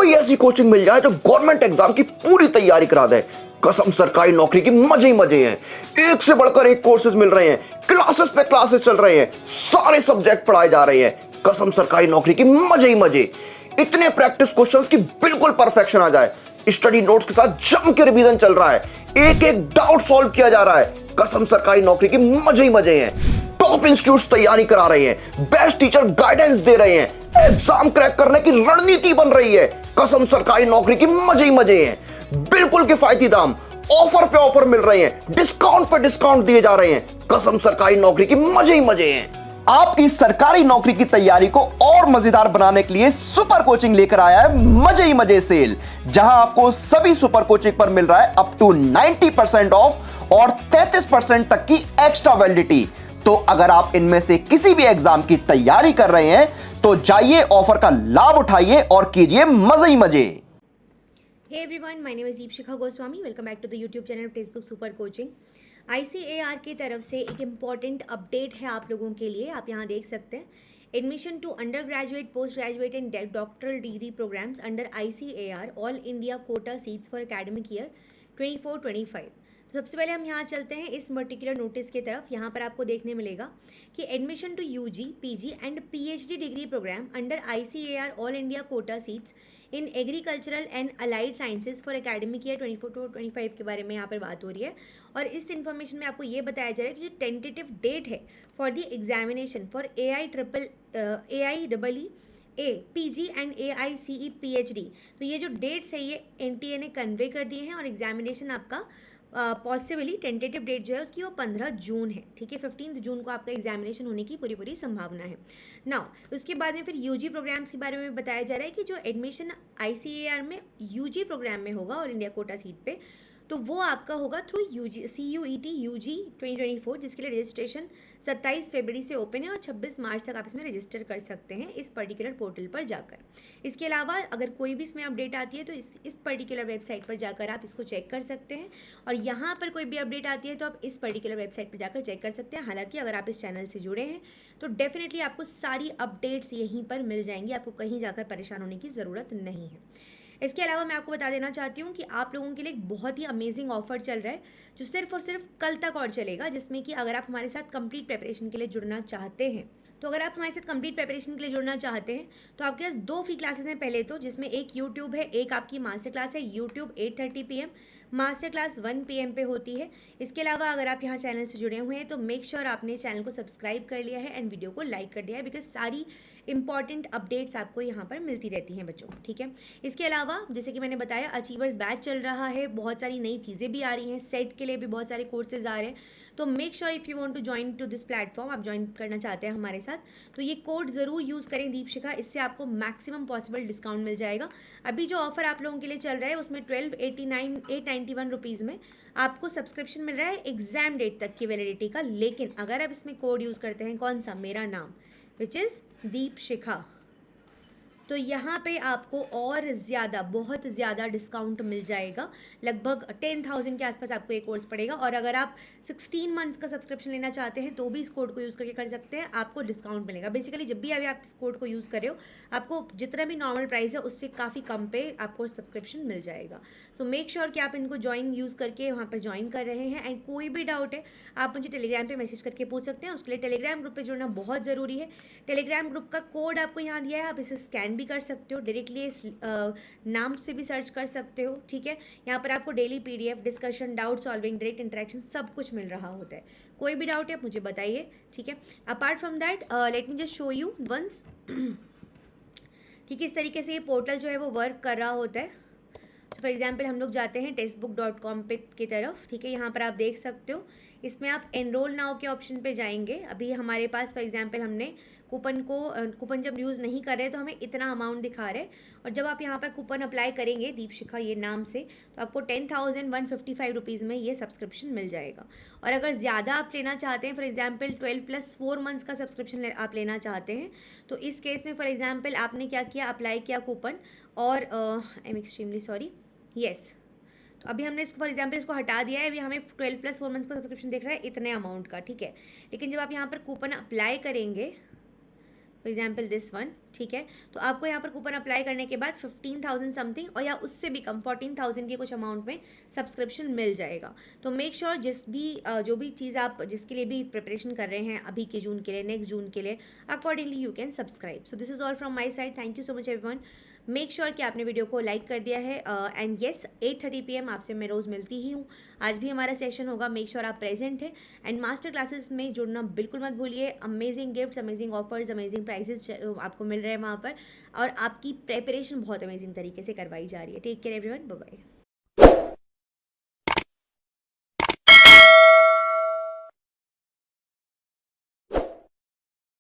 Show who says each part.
Speaker 1: कोई ऐसी कोचिंग मिल जाए जो गवर्नमेंट एग्जाम की पूरी तैयारी करा दे। कसम सरकारी नौकरी की मजे ही मजे हैं। एक से बढ़कर एक कोर्सेज मिल रहे हैं, क्लासेस पे क्लासेस चल रहे हैं, सारे सब्जेक्ट पढ़ाए जा रहे हैं। कसम सरकारी नौकरी की मजे ही मजे। इतने प्रैक्टिस क्वेश्चंस की बिल्कुल परफेक्शन आ जाए। स्टडी नोट्स के साथ जम के रिवीजन चल रहा है, एक एक डाउट सॉल्व किया जा रहा है। कसम सरकारी नौकरी की मजे ही मजे हैं। टॉप इंस्टीट्यूट्स तैयारी करा रहे हैं, बेस्ट टीचर गाइडेंस दे रहे हैं, एग्जाम क्रैक करने की रणनीति बन रही है। कसम सरकारी नौकरी की मजे ही मजे हैं। बिल्कुल किफायती दाम, ऑफर पे ऑफर मिल रहे हैं, डिस्काउंट पे डिस्काउंट दिए जा रहे हैं। कसम सरकारी नौकरी की मजे ही मजे हैं। आपकी सरकारी नौकरी की तैयारी को और मजेदार बनाने के लिए सुपर कोचिंग लेकर आया है मजे ही मजे सेल, जहां आपको सभी सुपर कोचिंग पर मिल रहा है अप टू 90% ऑफ और 33% तक की एक्स्ट्रा वैलिडिटी। तो अगर आप इनमें से किसी भी एग्जाम की तैयारी कर रहे हैं तो जाइए, ऑफर का लाभ उठाइए और कीजिए मजे ही मजे।
Speaker 2: Hey everyone, my name is Deepshikha Goswami. Welcome back to the YouTube channel of Textbook Super Coaching. ICAR की तरफ से एक इम्पॉर्टेंट अपडेट है आप लोगों के लिए। आप यहाँ देख सकते हैं admission to undergraduate, postgraduate and doctoral degree programmes under ICAR all India quota seats for academic year 24-25। तो सबसे पहले हम यहाँ चलते हैं इस पर्टिकुलर नोटिस की तरफ। यहाँ पर आपको देखने मिलेगा कि admission to UG, PG and PhD degree programme under ICAR all India quota seats in agricultural and allied sciences for academic year 24-25 के बारे में यहाँ पर बात हो रही है। और इस इन्फॉर्मेशन में आपको ये बताया जा रहा है कि जो टेंटेटिव डेट है for the examination for AI PG and AICE PhD, तो ये जो डेट्स है ये NTA ने कन्वे कर दिए हैं और एग्जामिनेशन आपका पॉसिबली टेंटेटिव डेट जो है उसकी वो 15 जून है। ठीक है, 15 जून को आपका एग्जामिनेशन होने की पूरी संभावना है। नाउ उसके बाद में फिर UG प्रोग्राम्स के बारे में बताया जा रहा है कि जो एडमिशन ICAR में UG प्रोग्राम में होगा और इंडिया कोटा सीट पे, तो वो आपका होगा थ्रू CUET UG 2024, जिसके लिए रजिस्ट्रेशन 27 फरवरी से ओपन है और 26 मार्च तक आप इसमें रजिस्टर कर सकते हैं इस पर्टिकुलर पोर्टल पर जाकर। इसके अलावा अगर कोई भी इसमें अपडेट आती है तो इस पर्टिकुलर वेबसाइट पर जाकर आप इसको चेक कर सकते हैं, और यहाँ पर कोई भी अपडेट आती है तो आप इस पर्टिकुलर वेबसाइट पर जाकर चेक कर सकते हैं। हालांकि अगर आप इस चैनल से जुड़े हैं तो डेफिनेटली आपको सारी अपडेट्स यहीं पर मिल जाएंगी, आपको कहीं जाकर परेशान होने की ज़रूरत नहीं है। इसके अलावा मैं आपको बता देना चाहती हूँ कि आप लोगों के लिए एक बहुत ही अमेजिंग ऑफर चल रहा है जो सिर्फ और सिर्फ कल तक और चलेगा, जिसमें कि अगर आप हमारे साथ कंप्लीट प्रिपरेशन के लिए जुड़ना चाहते हैं तो अगर आप हमारे साथ कंप्लीट प्रिपरेशन के लिए जुड़ना चाहते हैं तो आपके पास 2 फ्री क्लासेस हैं। पहले तो जिसमें एक यूट्यूब है, एक आपकी मास्टर क्लास है YouTube 8:30 PM, master class 1 PM पे होती है। इसके अलावा अगर आप यहाँ चैनल से जुड़े हुए हैं तो मेक श्योर आपने चैनल को सब्सक्राइब कर लिया है एंड वीडियो को लाइक कर दिया है, बिकॉज सारी इंपॉर्टेंट अपडेट्स आपको यहाँ पर मिलती रहती हैं बच्चों। ठीक है, इसके अलावा जैसे कि मैंने बताया अचीवर्स बैच चल रहा है, बहुत सारी नई चीज़ें भी आ रही हैं, सेट के लिए भी बहुत सारे कोर्सेज आ रहे हैं। तो make sure if you want to join to this platform, आप ज्वाइन करना चाहते हैं हमारे साथ तो ये कोड ज़रूर यूज़ करें दीपशिखा, इससे आपको मैक्सिमम पॉसिबल डिस्काउंट मिल जाएगा। अभी जो ऑफर आप लोगों के लिए चल रहा है उसमें 891 रुपीज़ में आपको सब्सक्रिप्शन मिल रहा है एग्जाम डेट तक की वैलिडिटी का। लेकिन अगर आप इसमें कोड यूज़ करते हैं, कौन सा, मेरा नाम विच इज़ दीपशिखा, तो यहाँ पे आपको और ज़्यादा, बहुत ज़्यादा डिस्काउंट मिल जाएगा। लगभग 10,000 के आसपास आपको ये कोर्स पड़ेगा। और अगर आप 16 मंथ्स का सब्सक्रिप्शन लेना चाहते हैं तो भी इस कोड को यूज़ करके कर सकते हैं, आपको डिस्काउंट मिलेगा। बेसिकली जब भी अभी आप इस कोड को यूज़ कर रहे हो आपको जितना भी नॉर्मल प्राइस है उससे काफ़ी कम पे आपको सब्सक्रिप्शन मिल जाएगा। तो मेक श्योर कि आप इनको ज्वाइन यूज़ करके वहाँ पर ज्वाइन कर रहे हैं। एंड कोई भी डाउट है आप मुझे टेलीग्राम पर मैसेज करके पूछ सकते हैं, उसके लिए टेलीग्राम ग्रुप पर जुड़ना बहुत ज़रूरी है। टेलीग्राम ग्रुप का कोड आपको यहाँ दिया है, आप इसे स्कैन भी कर सकते हो, डायरेक्टली इस नाम से भी सर्च कर सकते हो। ठीक है, यहाँ पर आपको daily PDF, discussion, doubt solving, direct interaction सब कुछ मिल रहा होता है। कोई भी डाउट है आप मुझे बताइए। ठीक है, apart from that let me just show you once कि किस तरीके से ये पोर्टल जो है वो वर्क कर रहा होता है। तो फॉर एग्जाम्पल हम लोग जाते हैं textbook.com पे की तरफ। ठीक है, यहाँ पर आप देख सकते हो, इसमें आप एनरोल नाउ के ऑप्शन पे जाएंगे। अभी हमारे पास फॉर एग्जाम्पल हमने कूपन जब यूज़ नहीं कर रहे तो हमें इतना अमाउंट दिखा रहे, और जब आप यहाँ पर कूपन अप्लाई करेंगे दीपशिखा ये नाम से तो आपको 10,155 रुपीज़ में ये सब्सक्रिप्शन मिल जाएगा। और अगर ज़्यादा आप लेना चाहते हैं, फॉर एग्जाम्पल 12+4 मंथ्स का सब्सक्रिप्शन आप लेना चाहते हैं, तो इस केस में फॉर एग्जाम्पल आपने क्या किया, अप्लाई किया कूपन, और I am extremely sorry, yes, तो अभी हमने इसको फॉर एग्जाम्पल इसको हटा दिया है। अभी हमें 12+4 मंथ्स का सब्सक्रिप्शन दिख रहा है इतने अमाउंट का। ठीक है, लेकिन जब आप यहाँ पर कूपन अप्लाई करेंगे, फॉर एग्जाम्पल दिस वन, ठीक है। तो आपको यहाँ पर कूपन अप्लाई करने के बाद 15,000 समथिंग और या उससे भी कम 14,000 के कुछ अमाउंट में सब्सक्रिप्शन मिल जाएगा। तो मेक श्योर जो भी चीज़ आप जिसके लिए भी प्रिपरेशन कर रहे हैं अभी के जून के लिए, नेक्स्ट जून के लिए, accordingly you can subscribe. So this is all from my side. Thank you so much everyone. Make sure कि आपने वीडियो को लाइक कर दिया है एंड येस 8:30 PM आपसे मैं रोज़ मिलती ही हूँ। आज भी हमारा सेशन होगा, मेक श्योर आप प्रेजेंट हैं एंड मास्टर क्लासेस में जुड़ना बिल्कुल मत भूलिए। Amazing gifts, amazing offers, amazing prices आपको मिल रहे हैं वहाँ पर और आपकी प्रेपरेशन बहुत अमेजिंग तरीके से करवाई जा रही है। Take care everyone, bye bye.